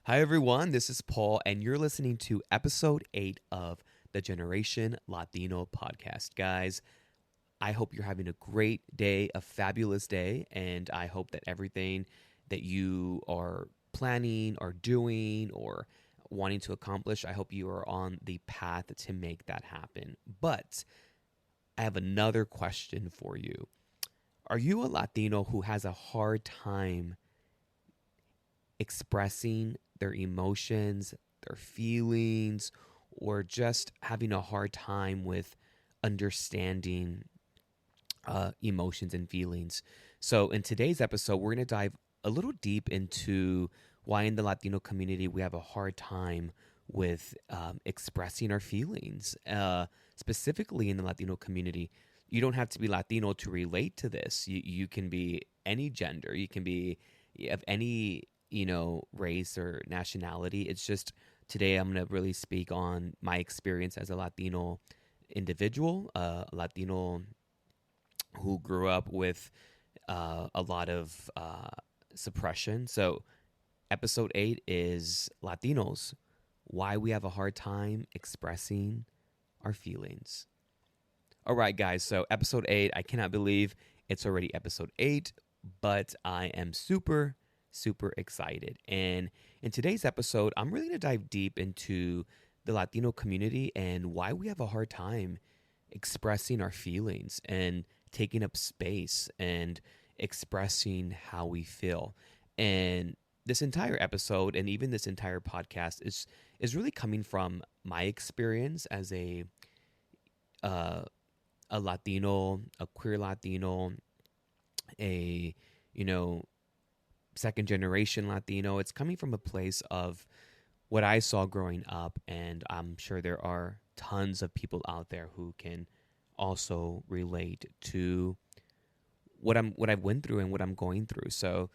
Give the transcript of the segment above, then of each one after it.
Hi, everyone. This is Paul, and you're listening to episode 8 of the Generation Latino podcast. Guys, I hope you're having a great day, a fabulous day, and I hope that everything that you are planning or doing or wanting to accomplish, I hope you are on the path to make that happen. But I have another question for you. Are you a Latino who has a hard time expressing their emotions, their feelings, or just having a hard time with understanding emotions and feelings? So, in today's episode, we're going to dive a little deep into why in the Latino community we have a hard time with expressing our feelings. Specifically in the Latino community, you don't have to be Latino to relate to this. You can be any gender, you can be of any race or nationality. It's just today I'm going to really speak on my experience as a Latino individual, Latino who grew up with a lot of suppression. So, episode 8 is Latinos, why we have a hard time expressing our feelings. All right, guys. So, episode 8, I cannot believe it's already episode 8, but I am super, super excited. And in today's episode, I'm really going to dive deep into the Latino community and why we have a hard time expressing our feelings and taking up space and expressing how we feel. And this entire episode and even this entire podcast is really coming from my experience as uh, a Latino, a queer Latino, a you know second generation Latino. It's coming from a place of what I saw growing up, and I'm sure there are tons of people out there who can also relate to what I've went through and what I'm going through. So,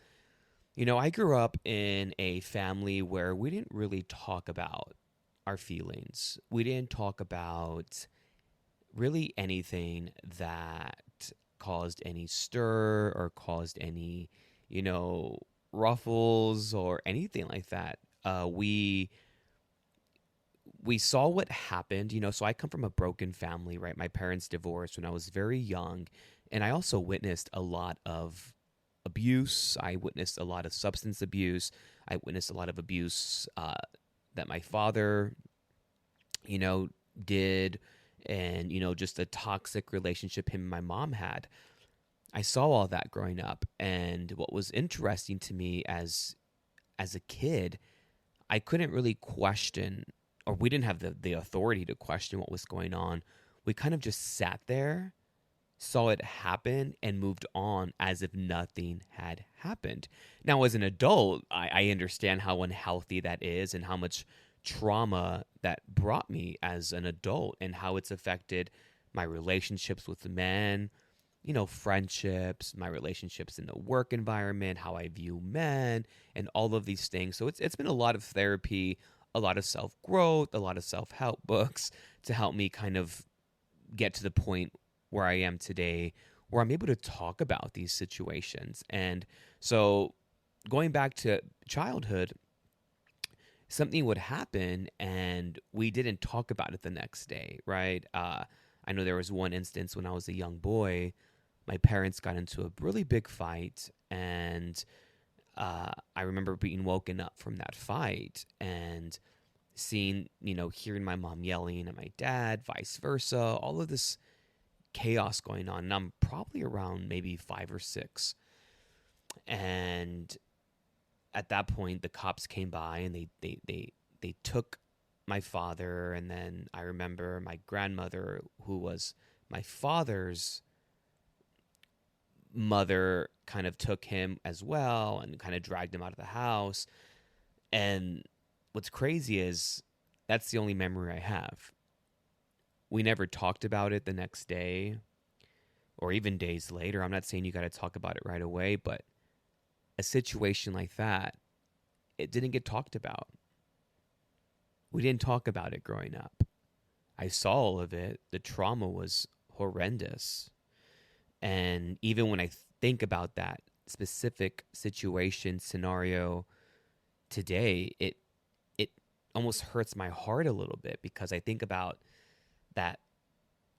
I grew up in a family where we didn't really talk about our feelings. We didn't talk about really anything that caused any stir or caused any, you know, ruffles or anything like that. We saw what happened, so I come from a broken family, right? My parents divorced when I was very young, and I also witnessed a lot of abuse. I witnessed a lot of substance abuse. I witnessed a lot of abuse that my father, you know, did, and just a toxic relationship him and my mom had. I saw all that growing up, and what was interesting to me as a kid, I couldn't really question, or we didn't have the authority to question what was going on. We kind of just sat there, saw it happen, and moved on as if nothing had happened. Now, as an adult, I understand how unhealthy that is and how much trauma that brought me as an adult and how it's affected my relationships with men, friendships, my relationships in the work environment, how I view men, and all of these things. So it's been a lot of therapy, a lot of self growth, a lot of self help books to help me kind of get to the point where I am today, where I'm able to talk about these situations. And so, going back to childhood, something would happen and we didn't talk about it the next day, right? I know there was one instance when I was a young boy, my parents got into a really big fight, and I remember being woken up from that fight and seeing, hearing my mom yelling at my dad, vice versa, all of this chaos going on. And I'm probably around maybe 5 or 6. And at that point, the cops came by and they took my father. And then I remember my grandmother, who was my father's mother, kind of took him as well and kind of dragged him out of the house. And what's crazy is that's the only memory I have. We never talked about it the next day or even days later. I'm not saying you got to talk about it right away, but a situation like that, it didn't get talked about. We didn't talk about it growing up. I saw all of it. The trauma was horrendous. And even when I think about that specific situation, scenario today, almost hurts my heart a little bit because I think about that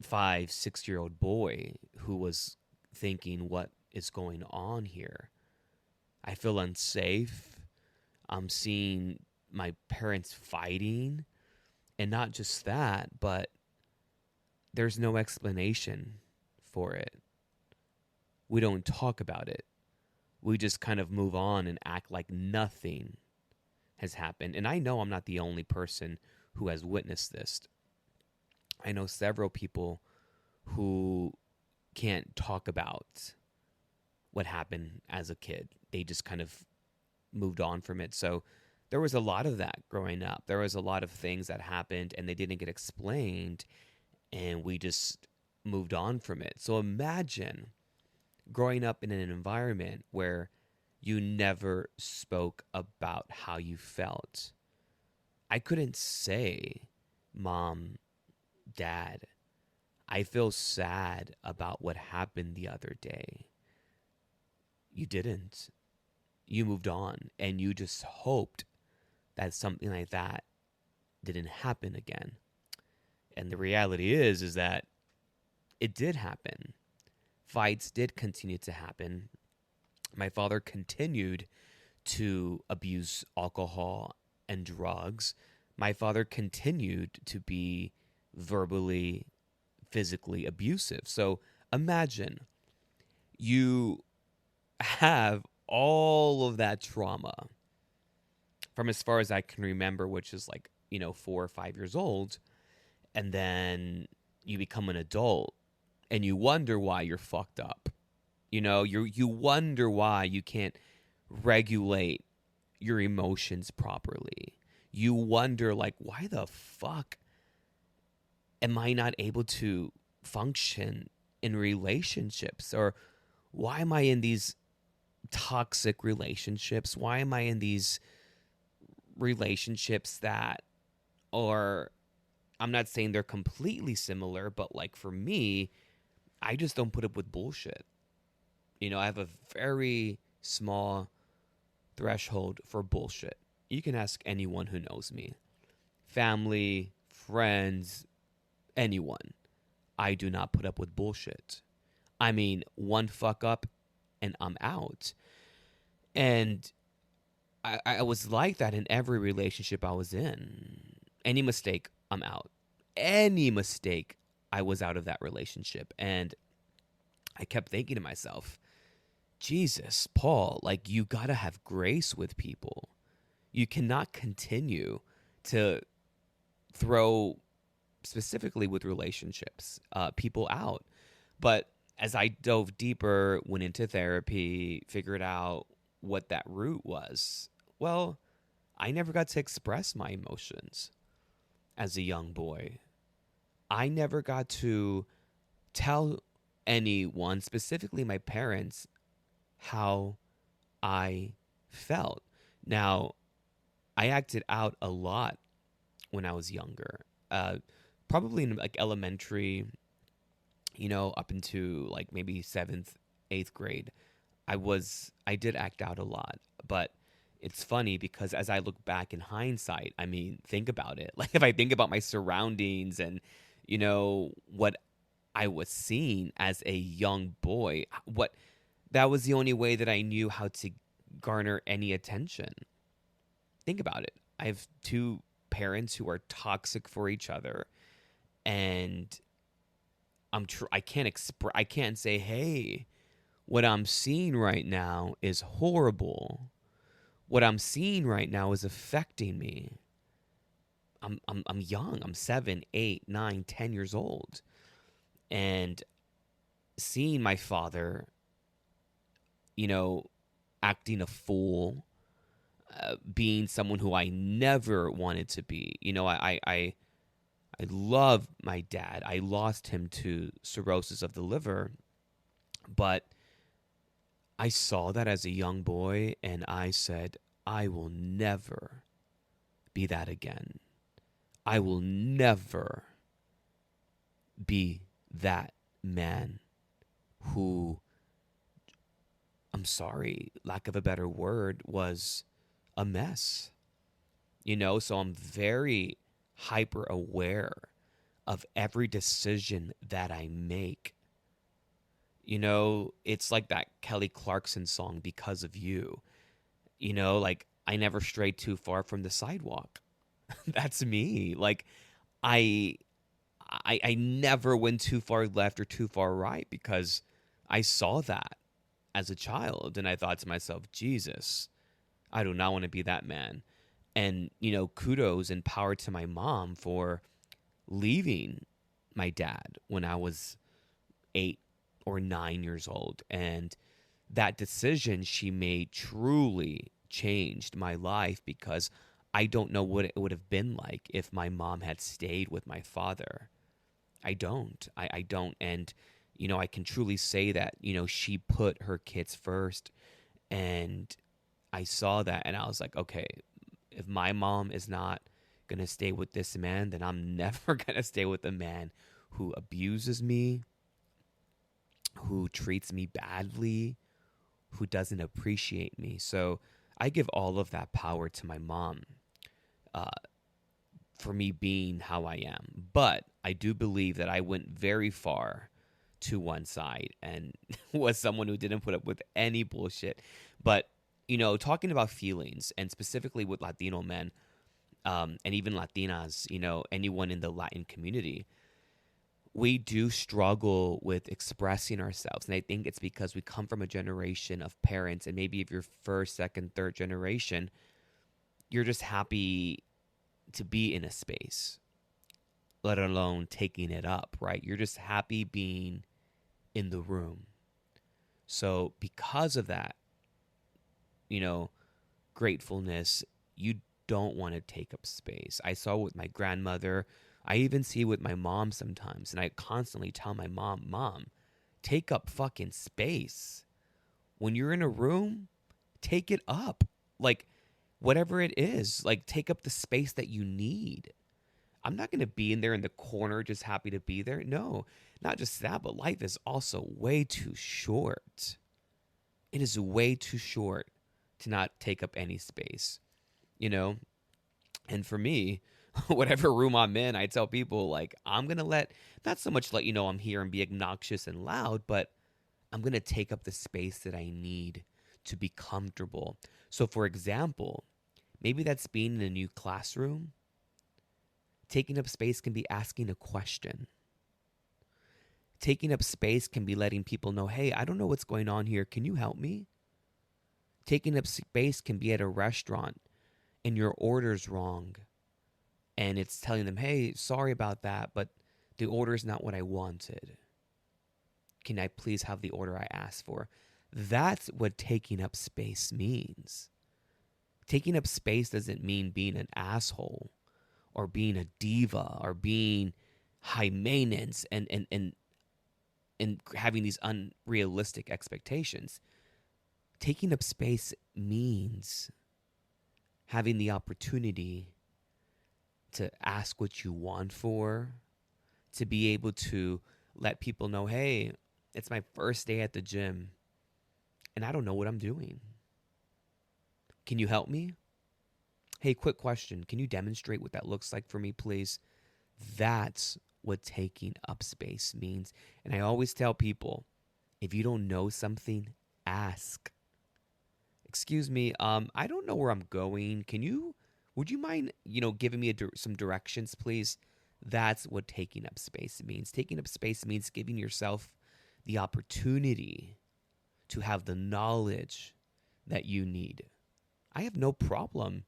5, 6 year old boy who was thinking, what is going on here? I feel unsafe. I'm seeing my parents fighting. And not just that, but there's no explanation for it. We don't talk about it. We just kind of move on and act like nothing has happened. And I know I'm not the only person who has witnessed this. I know several people who can't talk about what happened as a kid. They just kind of moved on from it. So there was a lot of that growing up. There was a lot of things that happened and they didn't get explained, and we just moved on from it. So imagine growing up in an environment where you never spoke about how you felt. I couldn't say, Mom, Dad, I feel sad about what happened the other day. You didn't. You moved on and you just hoped that something like that didn't happen again. And the reality is that it did happen. Fights did continue to happen. My father continued to abuse alcohol and drugs. My father continued to be verbally, physically abusive. So imagine you have all of that trauma from as far as I can remember, which is like, 4 or 5 years old. And then you become an adult and you wonder why you're fucked up. You wonder why you can't regulate your emotions properly. You wonder, like, why the fuck am I not able to function in relationships? Or why am I in these toxic relationships? Why am I in these relationships that are, I'm not saying they're completely similar, but like for me, I just don't put up with bullshit. I have a very small threshold for bullshit. You can ask anyone who knows me. Family, friends, anyone. I do not put up with bullshit. I mean, one fuck up and I'm out. And I was like that in every relationship I was in. Any mistake, I'm out. Any mistake, I was out of that relationship. And I kept thinking to myself, Jesus, Paul, like, you gotta have grace with people. You cannot continue to throw, specifically with relationships, people out. But as I dove deeper, went into therapy, figured out what that root was, well, I never got to express my emotions as a young boy. I never got to tell anyone, specifically my parents, how I felt. Now, I acted out a lot when I was younger. Probably in like elementary, up into like maybe 7th, 8th grade. I did act out a lot, but it's funny because as I look back in hindsight, I mean, think about it. Like if I think about my surroundings and, what I was seeing as a young boy, that was the only way that I knew how to garner any attention. Think about it. I have two parents who are toxic for each other, and I can't say, "Hey, what I'm seeing right now is horrible. What I'm seeing right now is affecting me." I'm young. I'm 7, 8, 9, 10 years old, and seeing my father, acting a fool, being someone who I never wanted to be. I love my dad. I lost him to cirrhosis of the liver, but I saw that as a young boy and I said, I will never be that again. I will never be that man who, I'm sorry, lack of a better word, was a mess. So I'm very hyper aware of every decision that I make. It's like that Kelly Clarkson song, Because of You. Like, I never strayed too far from the sidewalk. That's me. Like, I I never went too far left or too far right because I saw that as a child and I thought to myself, Jesus, I do not want to be that man. And, kudos and power to my mom for leaving my dad when I was 8 or 9 years old. And that decision she made truly changed my life because I don't know what it would have been like if my mom had stayed with my father. I don't. I don't. And, I can truly say that, she put her kids first. And I saw that and I was like, okay, if my mom is not going to stay with this man, then I'm never going to stay with a man who abuses me, who treats me badly, who doesn't appreciate me. So I give all of that power to my mom uh, for me being how I am. But I do believe that I went very far to one side and was someone who didn't put up with any bullshit. But, talking about feelings and specifically with Latino men and even Latinas, anyone in the Latin community, we do struggle with expressing ourselves. And I think it's because we come from a generation of parents, and maybe if you're first, second, third generation, you're just happy to be in a space, let alone taking it up, right? You're just happy being in the room. So because of that, you know, gratefulness, you don't want to take up space. I saw with my grandmother. I even see with my mom sometimes. And I constantly tell my mom, take up fucking space. When you're in a room, take it up. Like, whatever it is, like, take up the space that you need. I'm not going to be in there in the corner just happy to be there. No, not just that, but life is also way too short. It is way too short to not take up any space, you know? And for me, whatever room I'm in, I tell people, like, I'm going to not so much let you know I'm here and be obnoxious and loud, but I'm going to take up the space that I need to be comfortable. So, for example, maybe that's being in a new classroom. Taking up space can be asking a question. Taking up space can be letting people know, hey, I don't know what's going on here. Can you help me? Taking up space can be at a restaurant and your order's wrong. And it's telling them, hey, sorry about that, but the order is not what I wanted. Can I please have the order I asked for? That's what taking up space means. Taking up space doesn't mean being an asshole or being a diva or being high maintenance and having these unrealistic expectations. Taking up space means having the opportunity to ask what you want for, to be able to let people know, hey, it's my first day at the gym and I don't know what I'm doing. Can you help me? Hey, quick question. Can you demonstrate what that looks like for me, please? That's what taking up space means. And I always tell people, if you don't know something, ask. Excuse me, I don't know where I'm going. Would you mind, giving me some directions, please? That's what taking up space means. Taking up space means giving yourself the opportunity to have the knowledge that you need. I have no problem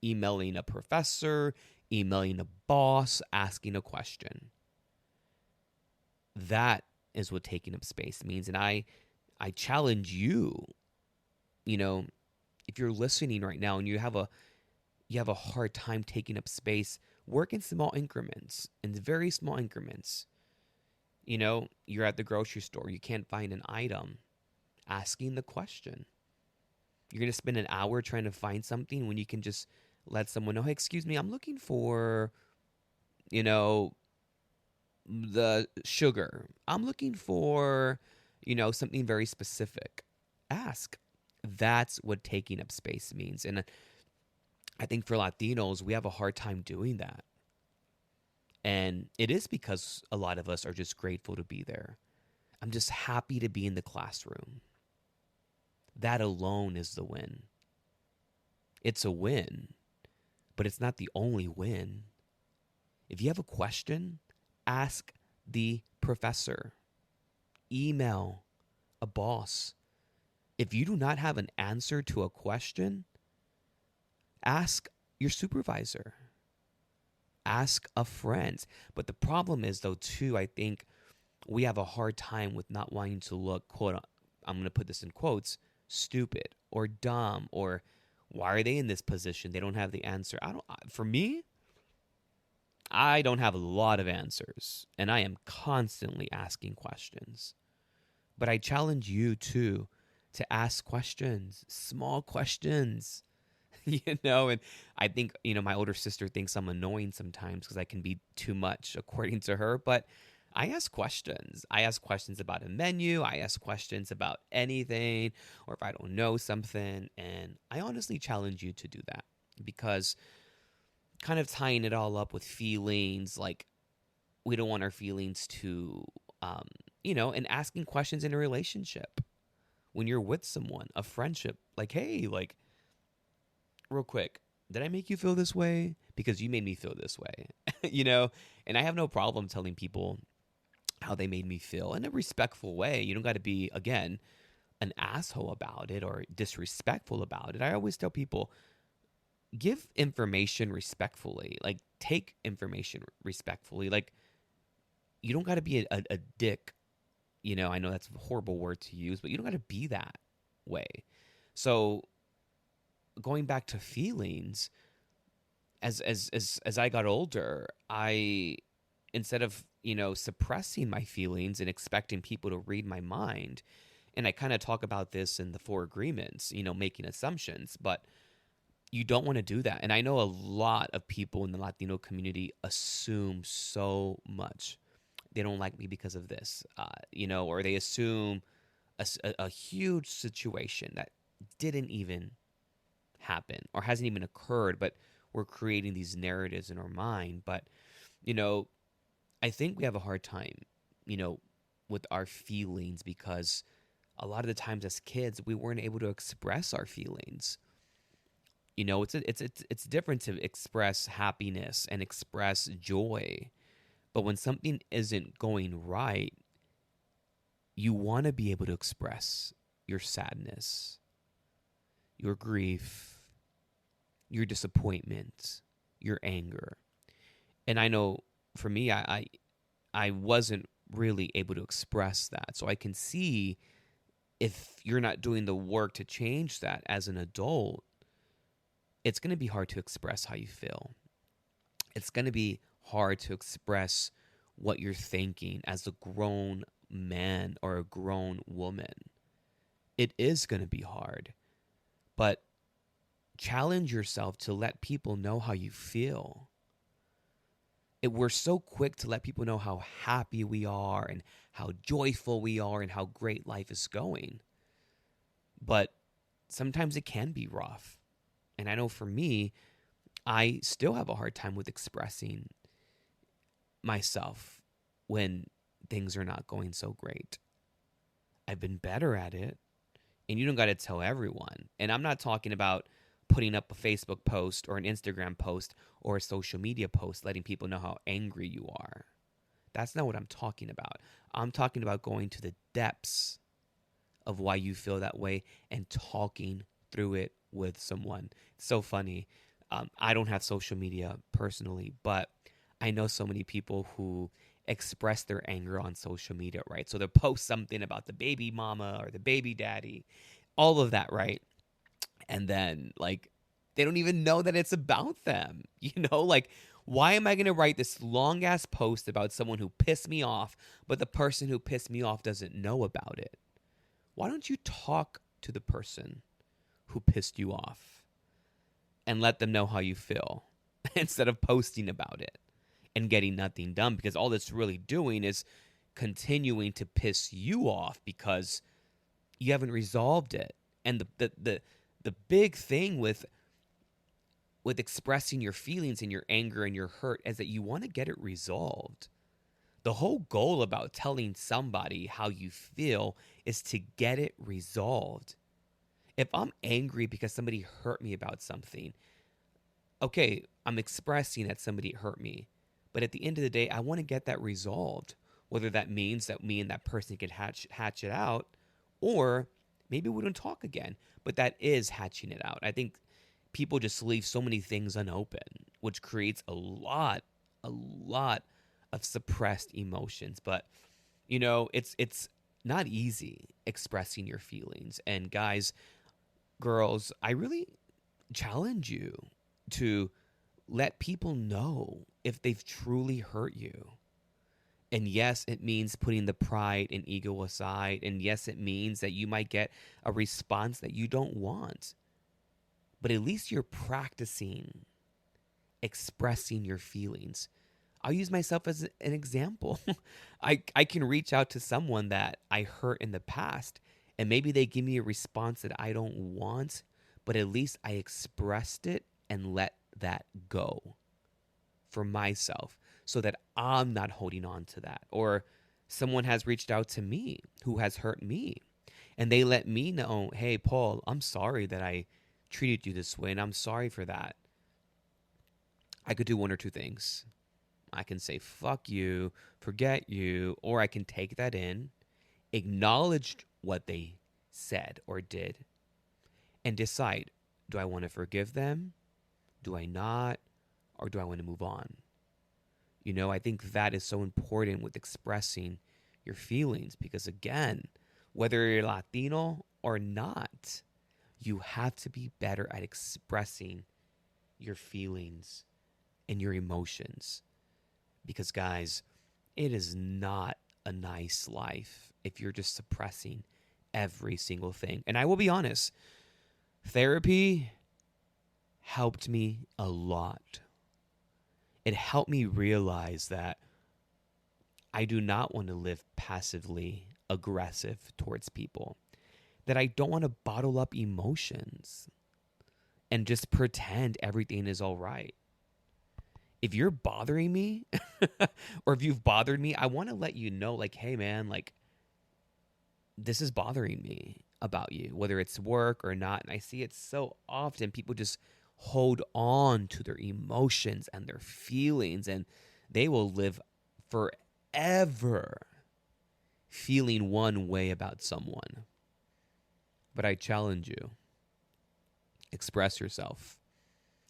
emailing a professor, emailing a boss, asking a question. That is what taking up space means. And I challenge you, if you're listening right now and you have a hard time taking up space, work in small increments, in very small increments. You're at the grocery store, you can't find an item, asking the question. You're going to spend an hour trying to find something when you can just let someone know, hey, excuse me, I'm looking for, the sugar. I'm looking for, something very specific. Ask. That's what taking up space means. And I think for Latinos, we have a hard time doing that. And it is because a lot of us are just grateful to be there. I'm just happy to be in the classroom. That alone is the win. It's a win, but it's not the only win. If you have a question, ask the professor, email a boss. If you do not have an answer to a question, ask your supervisor, ask a friend. But the problem is, though, too, I think we have a hard time with not wanting to look, quote, I'm going to put this in quotes, stupid or dumb, or why are they in this position? They don't have the answer. For me, I don't have a lot of answers, and I am constantly asking questions. But I challenge you too to ask questions, small questions, and I think, my older sister thinks I'm annoying sometimes because I can be too much according to her, but I ask questions. I ask questions about a menu. I ask questions about anything, or if I don't know something. And I honestly challenge you to do that, because kind of tying it all up with feelings, like we don't want our feelings to, and asking questions in a relationship when you're with someone, a friendship, like, hey, like, real quick, did I make you feel this way? Because you made me feel this way, and I have no problem telling people how they made me feel in a respectful way. You don't got to be, again, an asshole about it or disrespectful about it. I always tell people, give information respectfully, like take information respectfully. Like, you don't got to be a dick. I know that's a horrible word to use, but you don't got to be that way. So going back to feelings, as I got older, I, instead of, suppressing my feelings and expecting people to read my mind, and I kind of talk about this in the Four Agreements, making assumptions, but you don't want to do that. And I know a lot of people in the Latino community assume so much. They don't like me because of this, or they assume a huge situation that didn't even happen or hasn't even occurred, but we're creating these narratives in our mind. But, I think we have a hard time, with our feelings, because a lot of the times as kids, we weren't able to express our feelings. It's different to express happiness and express joy. But when something isn't going right, you want to be able to express your sadness, your grief, your disappointment, your anger. And I know for me, I wasn't really able to express that. So I can see, if you're not doing the work to change that as an adult, it's going to be hard to express how you feel. It's going to be hard to express what you're thinking as a grown man or a grown woman. It is going to be hard, but challenge yourself to let people know how you feel. We're so quick to let people know how happy we are and how joyful we are and how great life is going. But sometimes it can be rough. And I know for me, I still have a hard time with expressing myself when things are not going so great. I've been better at it, and you don't got to tell everyone. And I'm not talking about putting up a Facebook post or an Instagram post or a social media post letting people know how angry you are. That's not what I'm talking about. I'm talking about going to the depths of why you feel that way and talking through it with someone. It's so funny. I don't have social media personally, but I know so many people who express their anger on social media, right? So they'll post something about the baby mama or the baby daddy, all of that, right? And then, like, they don't even know that it's about them, Like, why am I going to write this long ass post about someone who pissed me off, but the person who pissed me off doesn't know about it? Why don't you talk to the person who pissed you off and let them know how you feel instead of posting about it and getting nothing done? Because all that's really doing is continuing to piss you off because you haven't resolved it. And the big thing with with expressing your feelings and your anger and your hurt is that you want to get it resolved. The whole goal about telling somebody how you feel is to get it resolved. If I'm angry because somebody hurt me about something, okay, I'm expressing that somebody hurt me. But at the end of the day, I want to get that resolved. Whether that means that me and that person can hatch it out, or maybe we don't talk again. But that is hatching it out. I think people just leave so many things unopened, which creates a lot of suppressed emotions. But it's not easy expressing your feelings. And guys, girls, I really challenge you to let people know if they've truly hurt you. And yes, it means putting the pride and ego aside. And yes, it means that you might get a response that you don't want. But at least you're practicing expressing your feelings. I'll use myself as an example. I can reach out to someone that I hurt in the past, and maybe they give me a response that I don't want, but at least I expressed it and let that go for myself so that I'm not holding on to that. Or someone has reached out to me who has hurt me, and they let me know, hey, Paul, I'm sorry that I treated you this way, and I'm sorry for that. I could do one or two things. I can say, fuck you, forget you, or I can take that in, acknowledge what they said or did, and decide, do I want to forgive them? Do I not? Or do I want to move on? I think that is so important with expressing your feelings because, again, whether you're Latino or not, you have to be better at expressing your feelings and your emotions. Because, guys, it is not a nice life if you're just suppressing every single thing. And I will be honest, therapy helped me a lot. It helped me realize that I do not want to live passively aggressive towards people, that I don't want to bottle up emotions and just pretend everything is all right. If you're bothering me or if you've bothered me, I want to let you know, like, hey, man, like, this is bothering me about you, whether it's work or not. And I see it so often. People just hold on to their emotions and their feelings, and they will live forever feeling one way about someone. But I challenge you, express yourself,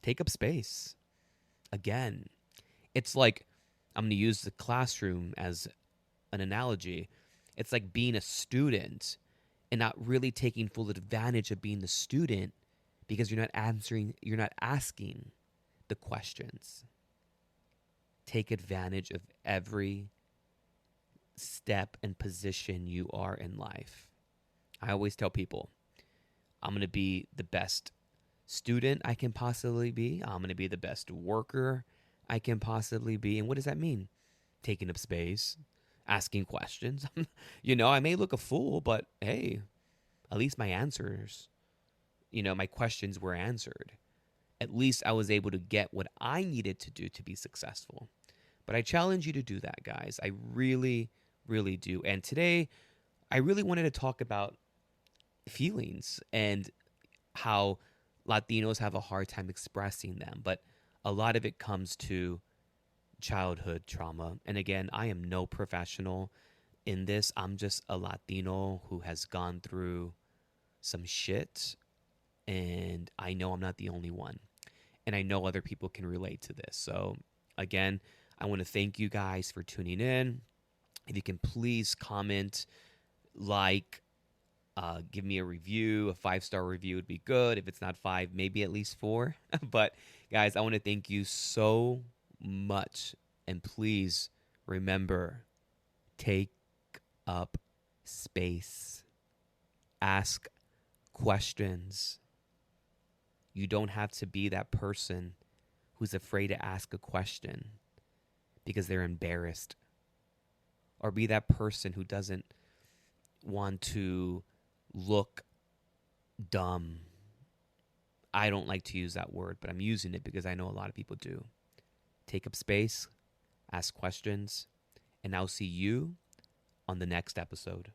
take up space. Again, it's like, I'm going to use the classroom as an analogy. It's like being a student and not really taking full advantage of being the student because you're not asking the questions. Take advantage of every step and position you are in life. I always tell people, I'm going to be the best student I can possibly be. I'm going to be the best worker I can possibly be. And what does that mean? Taking up space, asking questions. I may look a fool, but hey, at least my answers, my questions were answered. At least I was able to get what I needed to do to be successful. But I challenge you to do that, guys. I really, really do. And today, I really wanted to talk about feelings and how Latinos have a hard time expressing them. But a lot of it comes to childhood trauma. And again, I am no professional in this. I'm just a Latino who has gone through some shit. And I know I'm not the only one. And I know other people can relate to this. So again, I want to thank you guys for tuning in. If you can please comment, like, give me a review. A 5-star review would be good. If it's not 5, maybe at least 4. But guys, I want to thank you so much. And please remember, take up space. Ask questions. You don't have to be that person who's afraid to ask a question because they're embarrassed. Or be that person who doesn't want to look dumb. I don't like to use that word, but I'm using it because I know a lot of people do. Take up space, ask questions, and I'll see you on the next episode.